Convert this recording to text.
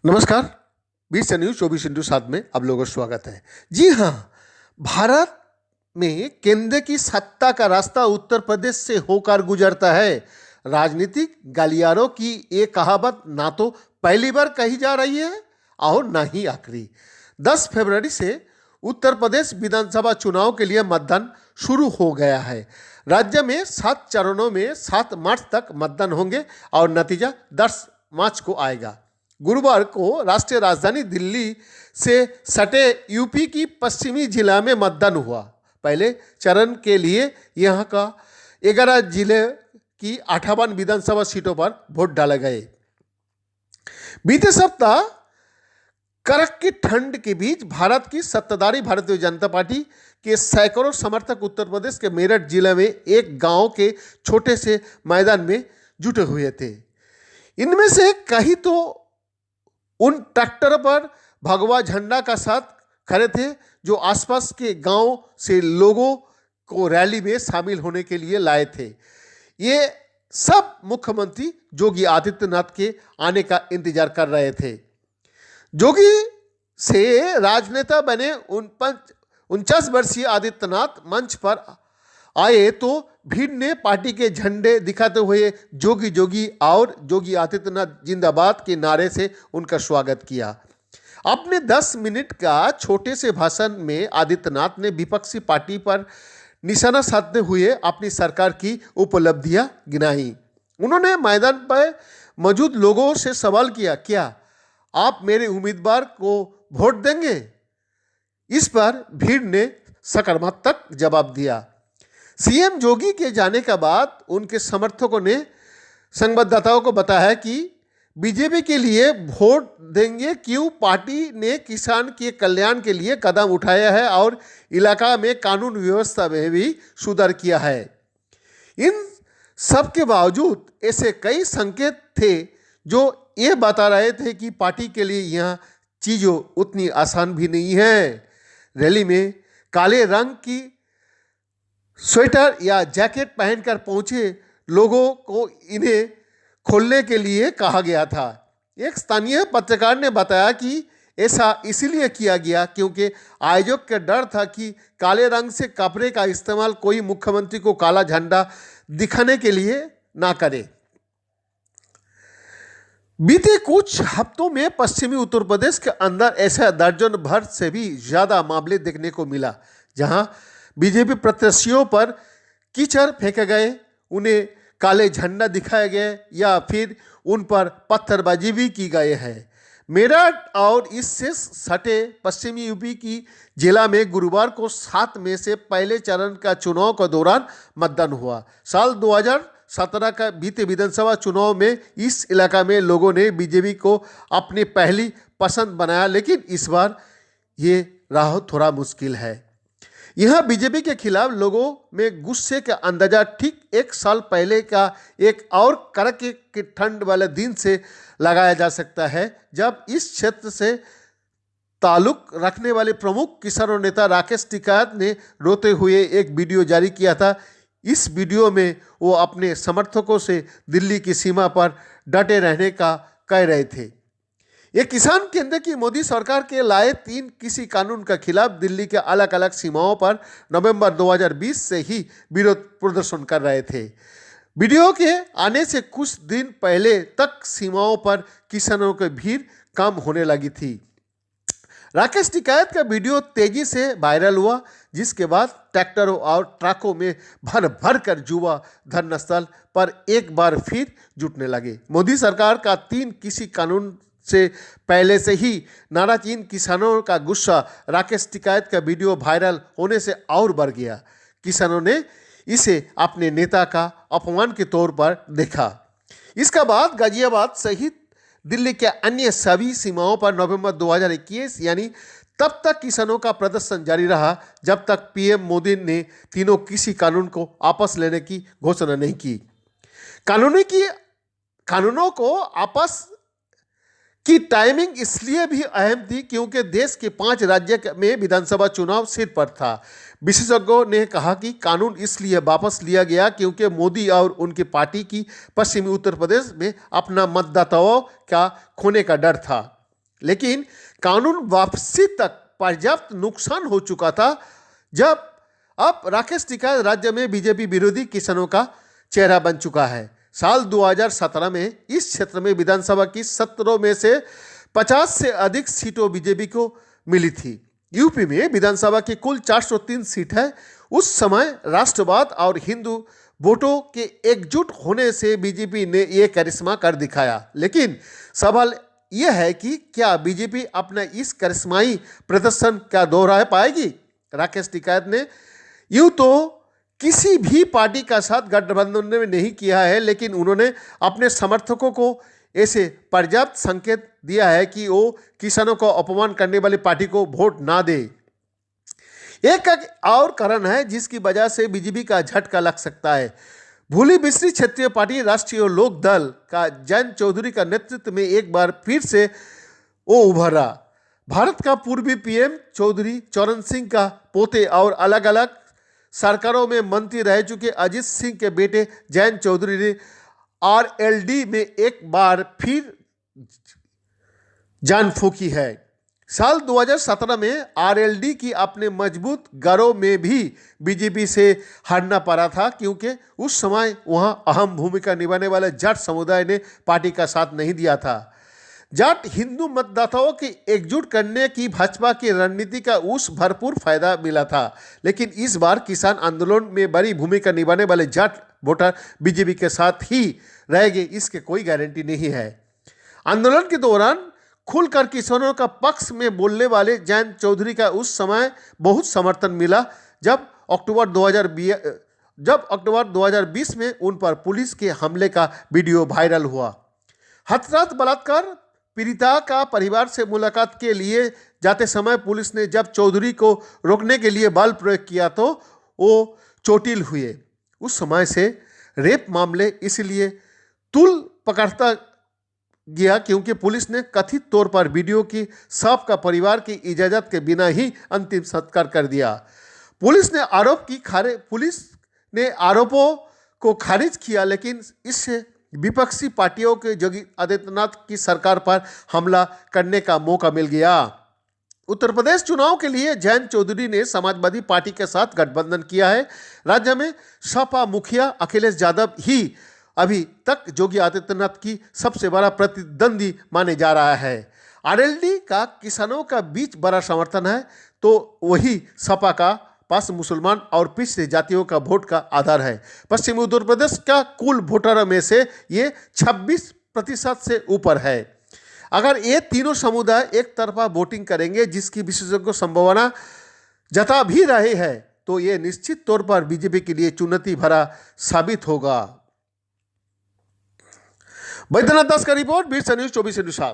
नमस्कार। 20 न्यूज 24/7 में आप लोगों का स्वागत है। जी हाँ, भारत में केंद्र की सत्ता का रास्ता उत्तर प्रदेश से होकर गुजरता है। राजनीतिक गलियारों की ये कहावत ना तो पहली बार कही जा रही है और ना ही आखिरी। 10 फरवरी से उत्तर प्रदेश विधानसभा चुनाव के लिए मतदान शुरू हो गया है। राज्य में 7 चरणों में 7 मार्च तक मतदान होंगे और नतीजा 10 मार्च को आएगा। गुरुवार को राष्ट्रीय राजधानी दिल्ली से सटे यूपी की पश्चिमी जिला में मतदान हुआ। पहले चरण के लिए यहां का 11 जिले की 58 विधानसभा सीटों पर वोट डाले गए। बीते सप्ताह कड़क की ठंड के बीच भारत की सत्ताधारी भारतीय जनता पार्टी के सैकड़ों समर्थक उत्तर प्रदेश के मेरठ जिले में एक गांव के छोटे से मैदान में जुटे हुए थे। इनमें से कई तो उन ट्रैक्टर पर भगवा झंडा का साथ खड़े थे जो आसपास के गांव से लोगों को रैली में शामिल होने के लिए लाए थे। ये सब मुख्यमंत्री योगी आदित्यनाथ के आने का इंतजार कर रहे थे। योगी से राजनेता बने 49 वर्षीय आदित्यनाथ मंच पर आए तो भीड़ ने पार्टी के झंडे दिखाते हुए जोगी जोगी और योगी आदित्यनाथ जिंदाबाद के नारे से उनका स्वागत किया। अपने 10 मिनट का छोटे से भाषण में आदित्यनाथ ने विपक्षी पार्टी पर निशाना साधते हुए अपनी सरकार की उपलब्धियां गिनाई। उन्होंने मैदान पर मौजूद लोगों से सवाल किया, क्या आप मेरे उम्मीदवार को वोट देंगे? इस पर भीड़ ने सकारात्मक जवाब दिया। सीएम योगी के जाने के बाद उनके समर्थकों ने संवाददाताओं को बताया कि बीजेपी के लिए वोट देंगे क्यों पार्टी ने किसान के कल्याण के लिए कदम उठाया है और इलाका में कानून व्यवस्था में भी सुधार किया है। इन सब के बावजूद ऐसे कई संकेत थे जो ये बता रहे थे कि पार्टी के लिए यहाँ चीज़ों उतनी आसान भी नहीं है। रैली में काले रंग की स्वेटर या जैकेट पहनकर पहुंचे लोगों को इन्हें खोलने के लिए कहा गया था। एक स्थानीय पत्रकार ने बताया कि ऐसा इसलिए किया गया क्योंकि आयोजक का डर था कि काले रंग से कपड़े का इस्तेमाल कोई मुख्यमंत्री को काला झंडा दिखाने के लिए ना करे। बीते कुछ हफ्तों में पश्चिमी उत्तर प्रदेश के अंदर ऐसा दर्जन भर से भी ज़्यादा मामले देखने को मिला जहां बीजेपी प्रत्याशियों पर कीचड़ फेंके गए, उन्हें काले झंडा दिखाए गए या फिर उन पर पत्थरबाजी भी की गए है। मेरठ और इससे सटे पश्चिमी यूपी की जिला में गुरुवार को 7 में से पहले चरण का चुनाव के दौरान मतदान हुआ। साल 2017 का बीते विधानसभा चुनाव में इस इलाका में लोगों ने बीजेपी को अपनी पहली पसंद बनाया, लेकिन इस बार ये राह थोड़ा मुश्किल है। यह बीजेपी के खिलाफ लोगों में गुस्से का अंदाजा ठीक 1 साल पहले का एक और कड़क की ठंड वाले दिन से लगाया जा सकता है, जब इस क्षेत्र से ताल्लुक रखने वाले प्रमुख किसान नेता राकेश टिकैत ने रोते हुए एक वीडियो जारी किया था। इस वीडियो में वो अपने समर्थकों से दिल्ली की सीमा पर डटे रहने का कह रहे थे। ये किसान केंद्र की मोदी सरकार के लाए 3 कृषि कानून के खिलाफ दिल्ली के अलग अलग सीमाओं पर नवंबर 2020 से ही विरोध प्रदर्शन कर रहे थे। वीडियो के आने से कुछ दिन पहले तक सीमाओं पर किसानों की भीड़ कम होने लगी थी। राकेश टिकैत का वीडियो तेजी से वायरल हुआ, जिसके बाद ट्रैक्टरों और ट्रकों में भर भर कर युवा धरनास्थल पर एक बार फिर जुटने लगे। मोदी सरकार का 3 कृषि कानून से पहले से ही नाराज इन किसानों का गुस्सा राकेश टिकैत का वीडियो वायरल होने से और बढ़ गया। किसानों ने इसे अपने नेता का अपमान के तौर पर देखा। इसके बाद गाजियाबाद सहित दिल्ली के अन्य सभी सीमाओं पर नवंबर 2021 यानी तब तक किसानों का प्रदर्शन जारी रहा जब तक पीएम मोदी ने तीनों कृषि कानून को वापस लेने की घोषणा नहीं की। कानूनों को आपस की टाइमिंग इसलिए भी अहम थी क्योंकि देश के 5 राज्य में विधानसभा चुनाव सिर पर था। विशेषज्ञों ने कहा कि कानून इसलिए वापस लिया गया क्योंकि मोदी और उनकी पार्टी की पश्चिमी उत्तर प्रदेश में अपना मतदाताओं का खोने का डर था। लेकिन कानून वापसी तक पर्याप्त नुकसान हो चुका था जब अब राकेश टिकैत राज्य में बीजेपी विरोधी किसानों का चेहरा बन चुका है। साल 2017 में इस क्षेत्र में विधानसभा की 17 में से 50 से अधिक सीटों बीजेपी को मिली थी। यूपी में विधानसभा की कुल 403 सीट है। उस समय राष्ट्रवाद और हिंदू वोटों के एकजुट होने से बीजेपी ने यह करिश्मा कर दिखाया। लेकिन सवाल यह है कि क्या बीजेपी अपना इस करिश्माई प्रदर्शन क्या दोहरा पाएगी? राकेश टिकैत ने यूं तो किसी भी पार्टी का साथ गठबंधन में नहीं किया है, लेकिन उन्होंने अपने समर्थकों को ऐसे पर्याप्त संकेत दिया है कि वो किसानों को अपमान करने वाली पार्टी को वोट ना दे। एक और कारण है जिसकी वजह से बीजेपी का झटका लग सकता है। भूली बिसरी क्षेत्रीय पार्टी राष्ट्रीय लोक दल का जयंत चौधरी का नेतृत्व में एक बार फिर से वो उभरा। भारत का पूर्वी पीएम चौधरी चरण सिंह का पोते और अलग अलग सरकारों में मंत्री रह चुके अजीत सिंह के बेटे जयंत चौधरी ने आरएलडी में एक बार फिर जान फूंकी है। साल 2017 में आरएलडी की अपने मजबूत गढ़ों में भी बीजेपी से हारना पड़ा था, क्योंकि उस समय वहां अहम भूमिका निभाने वाले जाट समुदाय ने पार्टी का साथ नहीं दिया था। जाट हिंदू मतदाताओं की एकजुट करने की भाजपा की रणनीति का उस भरपूर फायदा मिला था, लेकिन इस बार किसान आंदोलन में बड़ी भूमिका निभाने वाले जाट वोटर बीजेपी के साथ ही रहेंगे, इसके कोई गारंटी नहीं है। आंदोलन के दौरान खुलकर किसानों का पक्ष में बोलने वाले जयंत चौधरी का उस समय बहुत समर्थन मिला जब अक्टूबर 2020 में उन पर पुलिस के हमले का वीडियो वायरल हुआ। हथरास बलात्कार पीड़िता का परिवार से मुलाकात के लिए जाते समय पुलिस ने जब चौधरी को रोकने के लिए बल प्रयोग किया तो वो चोटिल हुए। उस समय से रेप मामले इसलिए तूल पकड़ता गया क्योंकि पुलिस ने कथित तौर पर वीडियो की शव का परिवार की इजाज़त के बिना ही अंतिम संस्कार कर दिया। पुलिस ने आरोपों को खारिज किया, लेकिन इससे विपक्षी पार्टियों के योगी आदित्यनाथ की सरकार पर हमला करने का मौका मिल गया। उत्तर प्रदेश चुनाव के लिए जयंत चौधरी ने समाजवादी पार्टी के साथ गठबंधन किया है। राज्य में सपा मुखिया अखिलेश यादव ही अभी तक योगी आदित्यनाथ की सबसे बड़ा प्रतिद्वंदी माने जा रहा है। आरएलडी का किसानों का बीच बड़ा समर्थन है, तो वही सपा का पास मुसलमान और पिछड़े जातियों का वोट का आधार है। पश्चिमी उत्तर प्रदेश का कुल वोटरों में से ये 26% से ऊपर है। अगर ये तीनों समुदाय एक तरफा वोटिंग करेंगे, जिसकी विशेषज्ञों संभावना जता भी रहे हैं, तो ये निश्चित तौर पर बीजेपी के लिए चुनौती भरा साबित होगा। बैद्यनाथ दास का रिपोर्ट, बीरसा न्यूज 24/7।